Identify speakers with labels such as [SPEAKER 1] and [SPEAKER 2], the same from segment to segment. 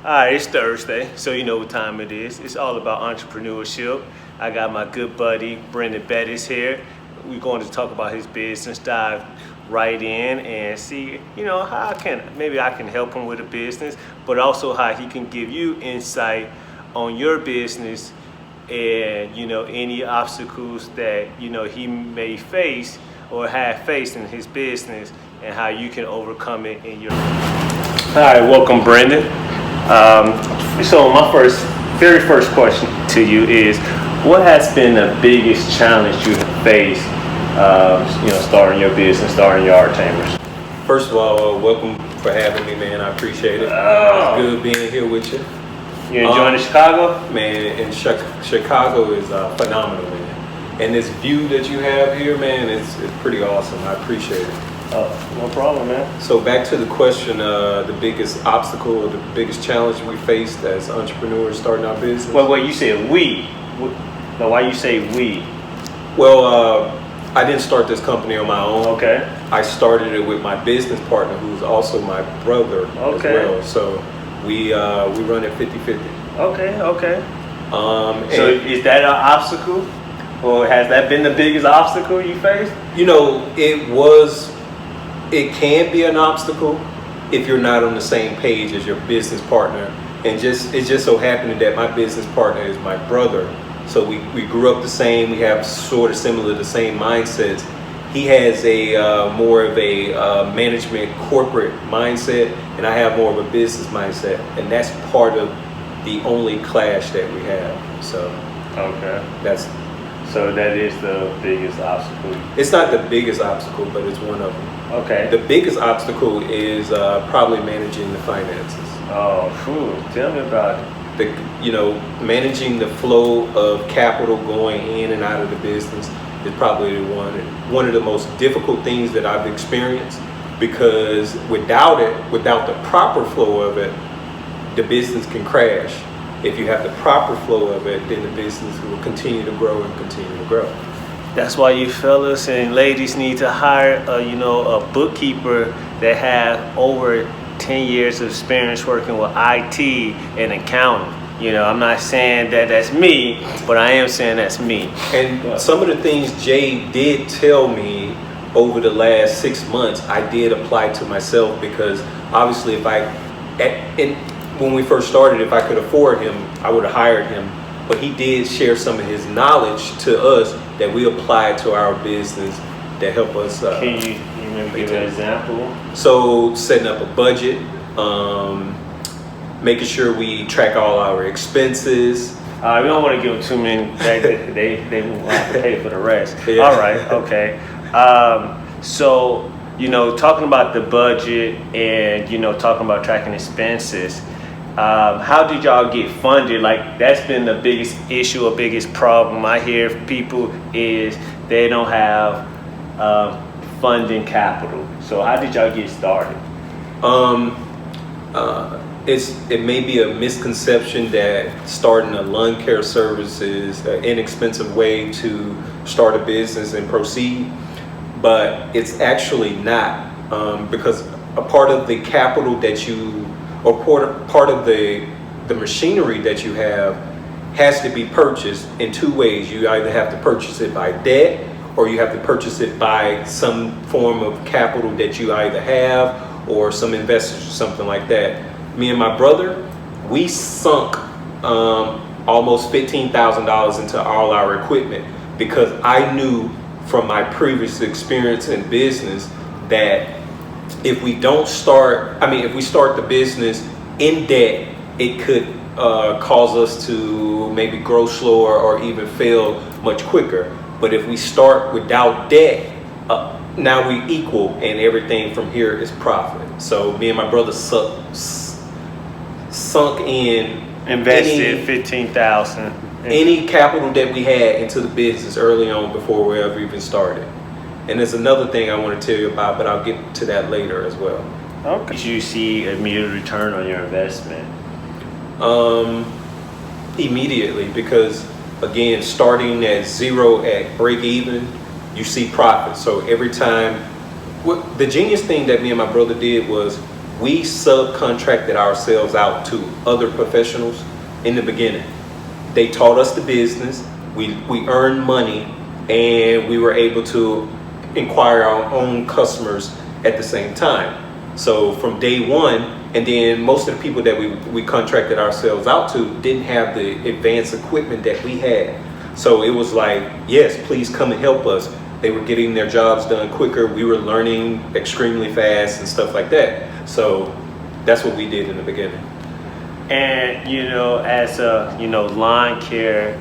[SPEAKER 1] Alright, it's Thursday, so you know what time it is. It's all about entrepreneurship. I got my good buddy, Brendan Bettis here. We're going to talk about his business, dive right in and see, how maybe I can help him with a business, but also how he can give you insight on your business and, any obstacles that, he may face or have faced in his business and how you can overcome it in your. Alright, welcome Brendan. So my very first question to you is, what has been the biggest challenge you have faced, starting your business, starting Yard Tamers?
[SPEAKER 2] First of all, welcome for having me, man. I appreciate it. It's good being here with you.
[SPEAKER 1] You enjoying Chicago?
[SPEAKER 2] Man, and Chicago is phenomenal, man. And this view that you have here, man, it's pretty awesome. I appreciate it.
[SPEAKER 1] Oh, no problem, man.
[SPEAKER 2] So back to the question, the biggest obstacle or the biggest challenge we faced as entrepreneurs starting our business?
[SPEAKER 1] Well, you said we. No, why you say we?
[SPEAKER 2] Well, I didn't start this company on my own.
[SPEAKER 1] Okay.
[SPEAKER 2] I started it with my business partner, who's also my brother as well. So we run it 50-50.
[SPEAKER 1] Okay. So is that an obstacle? Or has that been the biggest obstacle you faced?
[SPEAKER 2] It can be an obstacle if you're not on the same page as your business partner. And it just so happened that my business partner is my brother. So we grew up the same. We have sort of the same mindsets. He has more of a management corporate mindset, and I have more of a business mindset. And that's part of the only clash that we have. So
[SPEAKER 1] So that is the biggest obstacle.
[SPEAKER 2] It's not the biggest obstacle, but it's one of them.
[SPEAKER 1] Okay.
[SPEAKER 2] The biggest obstacle is probably managing the finances.
[SPEAKER 1] Oh, tell me about it.
[SPEAKER 2] Managing the flow of capital going in and out of the business is probably one of the most difficult things that I've experienced, because without the proper flow of it, the business can crash. If you have the proper flow of it, then the business will continue to grow and continue to grow.
[SPEAKER 1] That's why you fellas and ladies need to hire a bookkeeper that have over 10 years of experience working with IT and accounting. I'm not saying that that's me, but I am saying that's me.
[SPEAKER 2] And some of the things Jay did tell me over the last 6 months, I did apply to myself, because obviously when we first started, if I could afford him, I would have hired him. But he did share some of his knowledge to us that we applied to our business that help us.
[SPEAKER 1] Can you maybe give an example?
[SPEAKER 2] So setting up a budget, making sure we track all our expenses.
[SPEAKER 1] We don't want to give them too many. They will have to pay for the rest.
[SPEAKER 2] Yeah.
[SPEAKER 1] All right. Okay. So talking about the budget and talking about tracking expenses. How did y'all get funded? Like, that's been the biggest issue or biggest problem I hear from people is they don't have funding capital. So how did y'all get started?
[SPEAKER 2] It may be a misconception that starting a lawn care service is an inexpensive way to start a business and proceed, but it's actually not, because a part of the capital that you, or part of the machinery that you have has to be purchased in two ways. You either have to purchase it by debt, or you have to purchase it by some form of capital that you either have or some investors or something like that. Me and my brother, we sunk almost $15,000 into all our equipment, because I knew from my previous experience in business that if we start the business in debt, it could cause us to maybe grow slower or even fail much quicker. But if we start without debt, now we equal, and everything from here is profit. So me and my brother sunk in,
[SPEAKER 1] invested $15,000.
[SPEAKER 2] Any capital that we had into the business early on before we ever even started. And there's another thing I want to tell you about, but I'll get to that later as well.
[SPEAKER 1] Okay. Did you see immediate return on your investment?
[SPEAKER 2] Immediately, because again, starting at zero at break even, you see profit. So every time, the genius thing that me and my brother did was we subcontracted ourselves out to other professionals in the beginning. They taught us the business, we earned money, and we were able to acquire our own customers at the same time. So from day one, and then most of the people that we contracted ourselves out to didn't have the advanced equipment that we had. So it was like, yes, please come and help us. They were getting their jobs done quicker. We were learning extremely fast and stuff like that. So that's what we did in the beginning.
[SPEAKER 1] And as a lawn care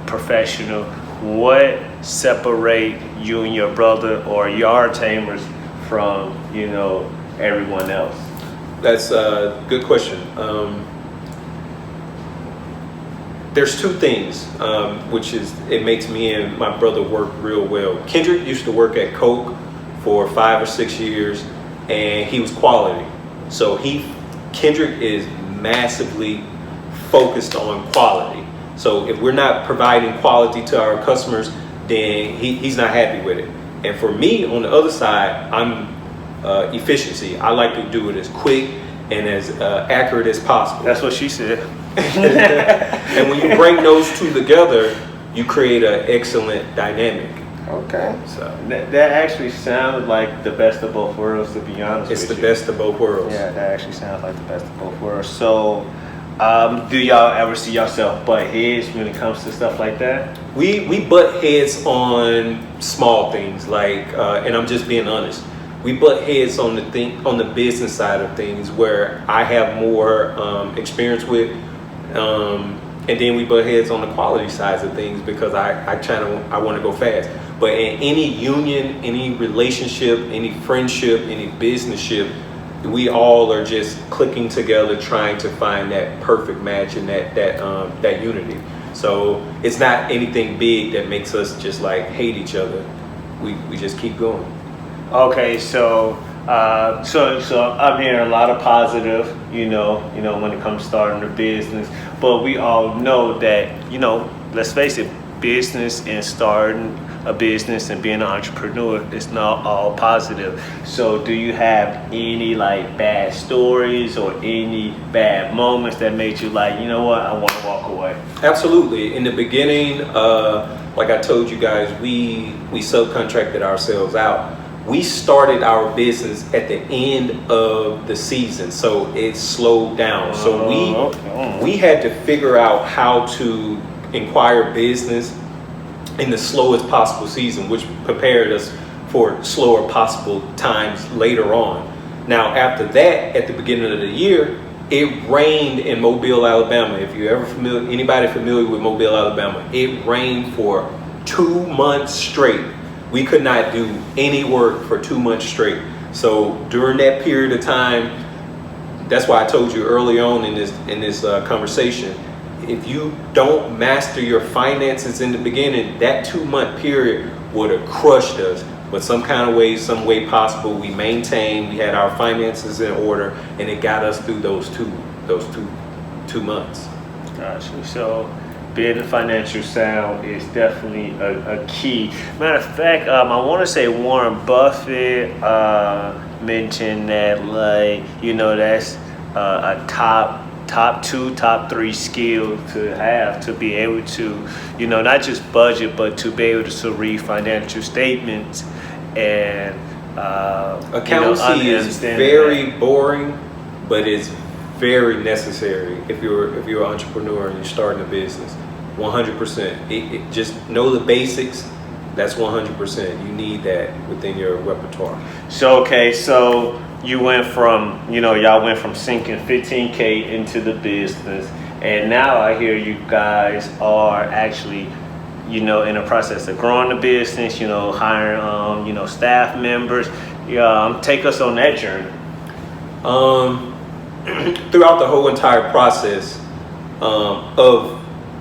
[SPEAKER 1] professional, what separate you and your brother or yard tamers from everyone else?
[SPEAKER 2] That's a good question. There's two things, which is it makes me and my brother work real well. Kendrick used to work at Coke for 5 or 6 years, and he was quality. So Kendrick is massively focused on quality. So if we're not providing quality to our customers, then he's not happy with it. And for me, on the other side, I'm efficiency. I like to do it as quick and as accurate as possible.
[SPEAKER 1] That's what she said.
[SPEAKER 2] And when you bring those two together, you create an excellent dynamic.
[SPEAKER 1] Okay. So that actually sounds like the best of both worlds, to be honest with you.
[SPEAKER 2] It's the best of both worlds.
[SPEAKER 1] Yeah, that actually sounds like the best of both worlds. So, do y'all ever see yourself butt heads when it comes to stuff like that?
[SPEAKER 2] We butt heads on small things, like, and I'm just being honest. We butt heads on the business side of things, where I have more experience with, and then we butt heads on the quality sides of things because I want to go fast. But in any union, any relationship, any friendship, any businessship, we all are just clicking together, trying to find that perfect match and that unity. So it's not anything big that makes us just like hate each other. We just keep going.
[SPEAKER 1] Okay, so I'm hearing a lot of positive, when it comes to starting a business. But we all know that, let's face it, business and starting a business and being an entrepreneur is not all positive. So do you have any bad stories or any bad moments that made you like, you know what, I want to walk away?
[SPEAKER 2] Absolutely. In the beginning, like I told you guys, we subcontracted ourselves out. We started our business at the end of the season, so it slowed down. So we had to figure out how to acquire business in the slowest possible season, which prepared us for slower possible times later on. Now, after that, at the beginning of the year, it rained in Mobile, Alabama. If you're ever anybody familiar with Mobile, Alabama, it rained for 2 months straight. We could not do any work for 2 months straight. So during that period of time, that's why I told you early on in this conversation, if you don't master your finances in the beginning, that 2 month period would have crushed us. But some way possible, we maintained, we had our finances in order, and it got us through those two months.
[SPEAKER 1] Gotcha. So being financial sound is definitely a key. Matter of fact, I want to say Warren Buffett mentioned that that's a top 2, top 3 skill to have, to be able to, not just budget, but to be able to read financial statements and
[SPEAKER 2] accountancy is very boring, but it's very necessary if you're an entrepreneur and you're starting a business. 100%. Just know the basics. That's 100%. You need that within your repertoire.
[SPEAKER 1] So you went from, y'all went from sinking $15K into the business, and now I hear you guys are actually, in the process of growing the business, hiring, staff members. Take us on that journey.
[SPEAKER 2] Throughout the whole entire process of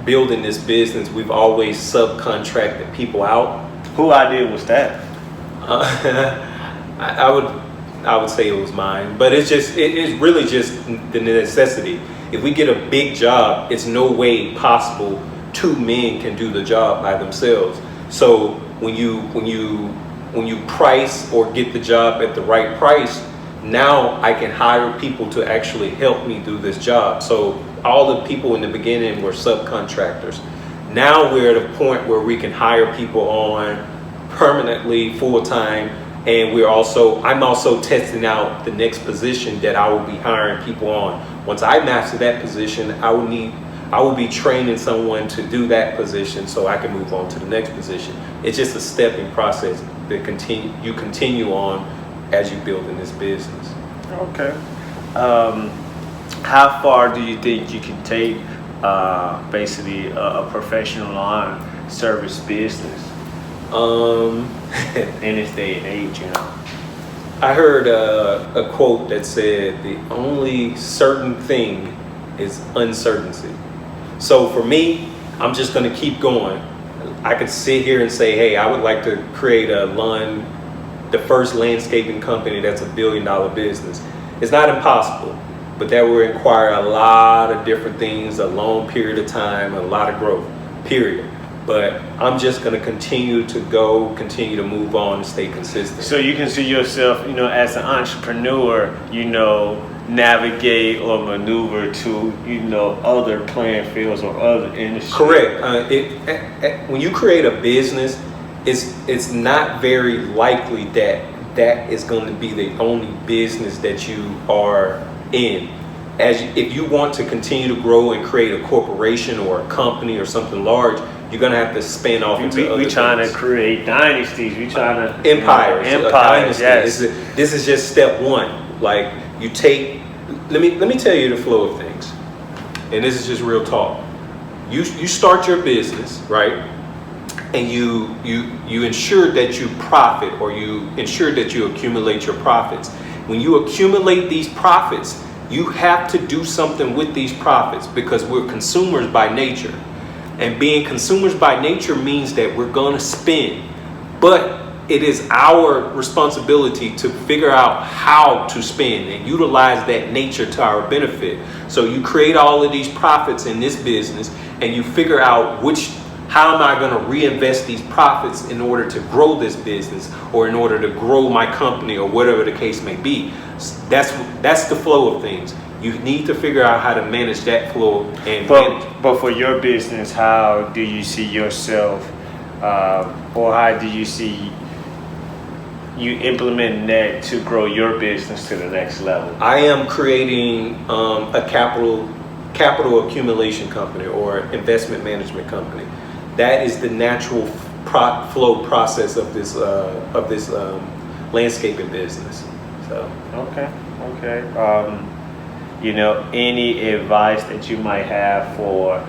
[SPEAKER 2] building this business, we've always subcontracted people out.
[SPEAKER 1] Who idea was that?
[SPEAKER 2] I would say it was mine, but it's really just the necessity. If we get a big job, it's no way possible 2 men can do the job by themselves. So when you price or get the job at the right price, now I can hire people to actually help me do this job. So all the people in the beginning were subcontractors. Now we're at a point where we can hire people on permanently, full-time, and I'm also testing out the next position that I will be hiring people on. Once I master that position, I will be training someone to do that position so I can move on to the next position. It's just a stepping process that you continue on as you build in this business.
[SPEAKER 1] Okay. How far do you think you can take basically a professional lawn service business in this day and age, you know?
[SPEAKER 2] I heard a quote that said, the only certain thing is uncertainty. So for me, I'm just gonna keep going. I could sit here and say, hey, I would like to create the first landscaping company that's $1 billion business. It's not impossible, but that will require a lot of different things, a long period of time, a lot of growth, period. But I'm just gonna continue to move on and stay consistent.
[SPEAKER 1] So you can see yourself, you know, as an entrepreneur, you know, navigate or maneuver to, you know, other playing fields or other industries.
[SPEAKER 2] Correct. When you create a business, it's not very likely that is going to be the only business that you are in. If you want to continue to grow and create a corporation or a company or something large, you're going to have to spin off into other
[SPEAKER 1] We're trying to create dynasties. We're trying to
[SPEAKER 2] empires.
[SPEAKER 1] Yes.
[SPEAKER 2] This is just step one. Like you take. Let me tell you the flow of things, and this is just real talk. You start your business, right? And you ensure that you profit, or you ensure that you accumulate your profits. When you accumulate these profits, you have to do something with these profits, because we're consumers by nature. And being consumers by nature means that we're gonna spend. But it is our responsibility to figure out how to spend and utilize that nature to our benefit. So you create all of these profits in this business, and you figure out how am I going to reinvest these profits in order to grow this business, or in order to grow my company, or whatever the case may be. That's the flow of things. You need to figure out how to manage that flow
[SPEAKER 1] But for your business, how do you see yourself, or how do you see you implementing that to grow your business to the next level?
[SPEAKER 2] I am creating a capital accumulation company or investment management company. That is the natural flow process of this landscaping business. So
[SPEAKER 1] okay. You know, any advice that you might have for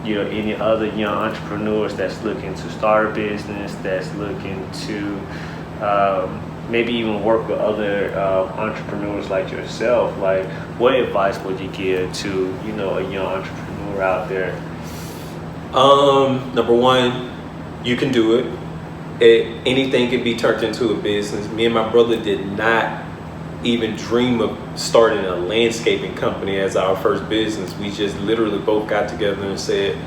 [SPEAKER 1] you know, any other young entrepreneurs that's looking to start a business, that's looking to maybe even work with other entrepreneurs like yourself? Like, what advice would you give to, you know, a young entrepreneur out there?
[SPEAKER 2] Number one, you can do it. Anything can be turned into a business. Me and my brother did not even dream of starting a landscaping company as our first business. We just literally both got together and said,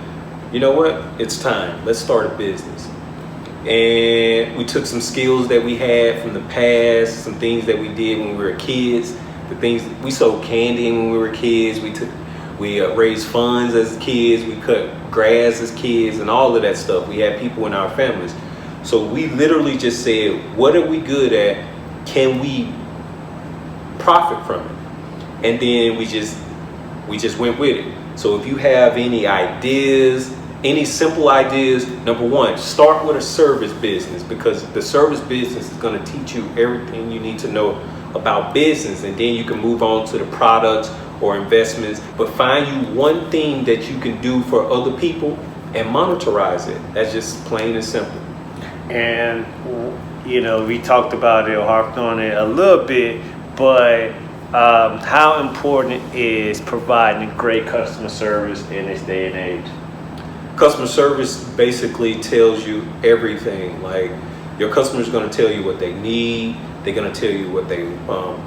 [SPEAKER 2] you know what, it's time, let's start a business. And we took some skills that we had from the past, some things that we did when we were kids, the things we sold candy when we were kids, we raised funds as kids, we cut grass as kids, and all of that stuff. We had people in our families. So we literally just said, what are we good at? Can we profit from it? And then we just went with it. So if you have any ideas, any simple ideas, number one, start with a service business, because the service business is going to teach you everything you need to know about business, and then you can move on to the products or investments. But find you one thing that you can do for other people and monetize it. That's just plain and simple.
[SPEAKER 1] And you know, we talked about it or harped on it a little bit, but how important is providing great customer service in this day and age?
[SPEAKER 2] Customer service basically tells you everything. Like, your customer's going to tell you what they need. They're going to tell you what they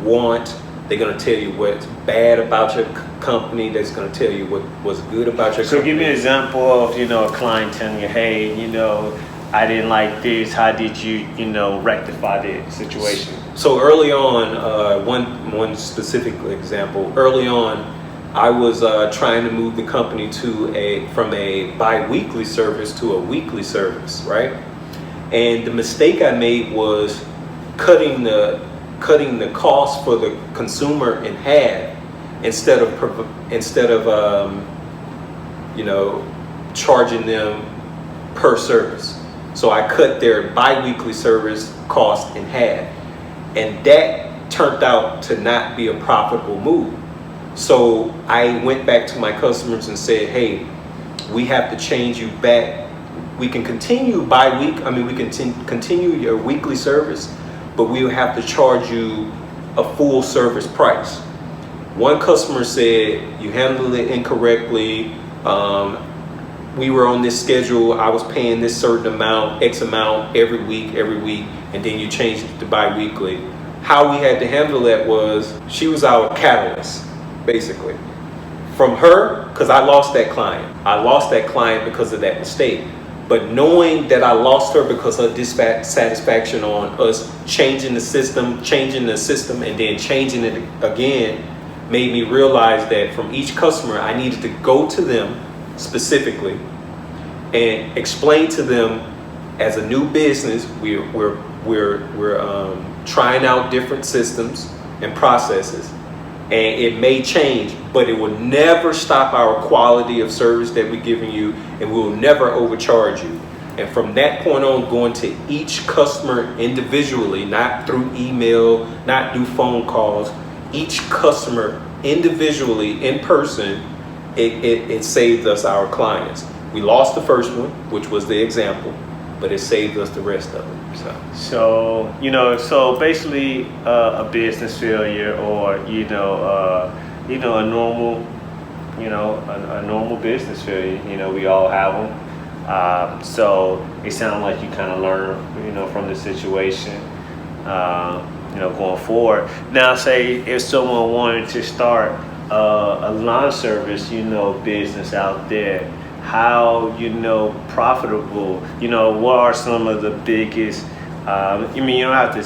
[SPEAKER 2] want. They're going to tell you what's bad about your company. That's going to tell you what's good about your company.
[SPEAKER 1] So give me an example of, you know, a client telling you, hey, you know, I didn't like this. How did you, you know, rectify the situation?
[SPEAKER 2] So early on, one specific example. Early on, I was trying to move the company from a bi-weekly service to a weekly service, right? And the mistake I made was cutting the cost for the consumer in half instead of charging them per service. So I cut their bi-weekly service cost in half, and that turned out to not be a profitable move. So I went back to my customers and said, hey, we have to change you back. We can continue we can continue your weekly service, but we will have to charge you a full service price. One customer said, you handled it incorrectly. We were on this schedule. I was paying this certain amount, X amount every week, and then you changed it to bi-weekly. How we had to handle that was, she was our catalyst, basically. From her, because I lost that client. I lost that client because of that mistake. But knowing that I lost her because of dissatisfaction on us changing the system, and then changing it again, made me realize that from each customer, I needed to go to them specifically and explain to them, as a new business, we're trying out different systems and processes, and it may change, but it will never stop our quality of service that we're giving you, and we will never overcharge you. And from that point on, going to each customer individually, not through email, not through phone calls, each customer individually in person, it saved us our clients. We lost the first one, which was the example, but it saved us the rest of them.
[SPEAKER 1] So basically a business failure, or a normal, a normal business failure. We all have them. So it sounds like you kind of learn, from the situation, going forward. Now, say if someone wanted to start a lawn service, business out there, how profitable, what are some of the biggest, you don't have to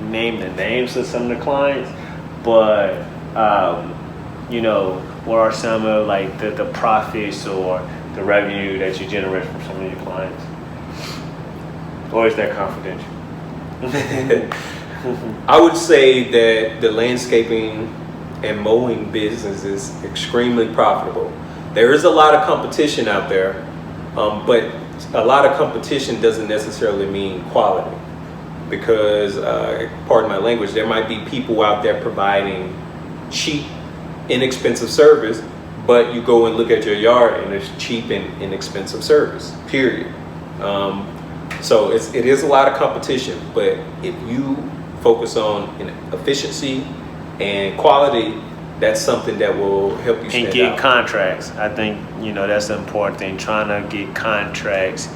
[SPEAKER 1] name the names of some of the clients, but what are some of the profits or the revenue that you generate from some of your clients, or is that confidential?
[SPEAKER 2] I would say that the landscaping and mowing business is extremely profitable. There is a lot of competition out there, but a lot of competition doesn't necessarily mean quality, because, pardon my language, there might be people out there providing cheap, inexpensive service, but you go and look at your yard and there's cheap and inexpensive service, period. So it is a lot of competition, but if you focus on efficiency and quality, that's something that will help you stand out.
[SPEAKER 1] And get contracts. I think, that's the important thing, trying to get contracts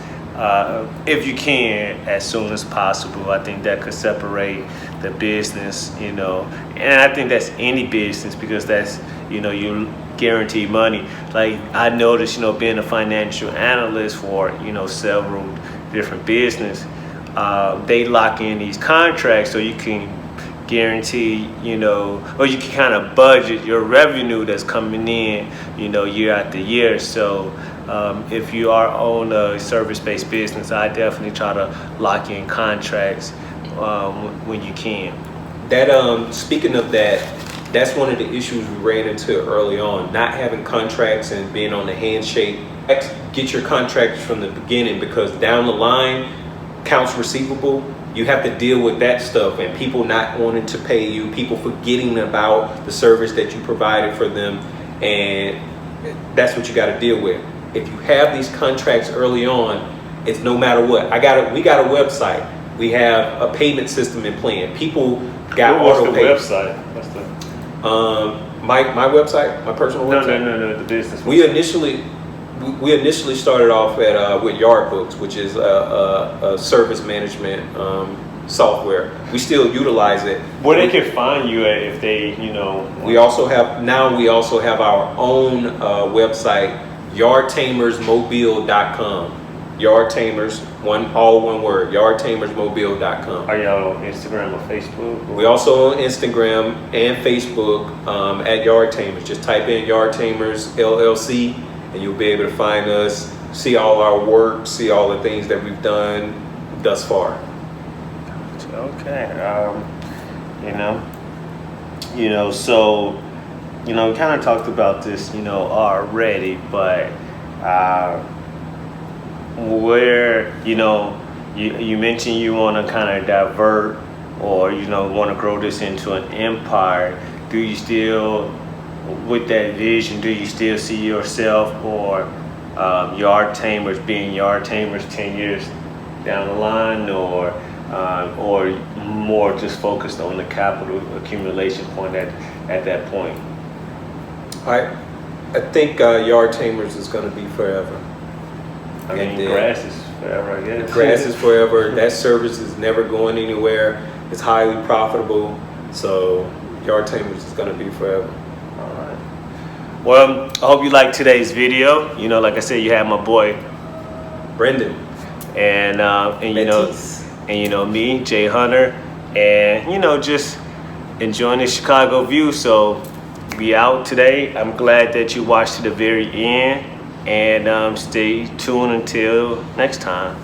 [SPEAKER 1] if you can, as soon as possible. I think that could separate the business, and I think that's any business, because that's, you guarantee money. Like I noticed, being a financial analyst for, several different business, they lock in these contracts so you can guarantee, or you can kind of budget your revenue that's coming in, year after year. So if you are on a service-based business, I definitely try to lock in contracts when you can.
[SPEAKER 2] That speaking of that, that's one of the issues we ran into early on, not having contracts and being on the handshake. Get your contracts from the beginning, because down the line, accounts receivable, you have to deal with that stuff, and people not wanting to pay you, people forgetting about the service that you provided for them, and that's what you got to deal with. If you have these contracts early on, it's no matter what. We got a website. We have a payment system in plan. People got auto pay.
[SPEAKER 1] What's the website? What's the?
[SPEAKER 2] My website, my personal website.
[SPEAKER 1] No, the business.
[SPEAKER 2] We initially started off at with Yard Books, which is a service management software. We still utilize it.
[SPEAKER 1] Where they can find you at if they,
[SPEAKER 2] We also have our own website, yardtamersmobile.com. Yard Tamers, all one word, yardtamersmobile.com.
[SPEAKER 1] Are y'all on Instagram or Facebook?
[SPEAKER 2] We also on Instagram and Facebook at Yard Tamers. Just type in Yard Tamers LLC and you'll be able to find us, see all our work, see all the things that we've done thus far.
[SPEAKER 1] Okay. So, we kind of talked about this, already, but where, you mentioned you want to kind of divert or, want to grow this into an empire. Do you still, with that vision, do you still see yourself or Yard Tamers being Yard Tamers 10 years down the line, or more just focused on the capital accumulation point at that point?
[SPEAKER 2] I think Yard Tamers is going to be forever.
[SPEAKER 1] I mean, grass is forever, I guess.
[SPEAKER 2] Grass is forever. That service is never going anywhere. It's highly profitable. So Yard Tamers is going to be forever.
[SPEAKER 1] All right. Well, I hope you liked today's video. Like I said, you had my boy
[SPEAKER 2] Brendan.
[SPEAKER 1] And me, Jay Hunter, and just enjoying the Chicago view. So we out today. I'm glad that you watched to the very end, and stay tuned until next time.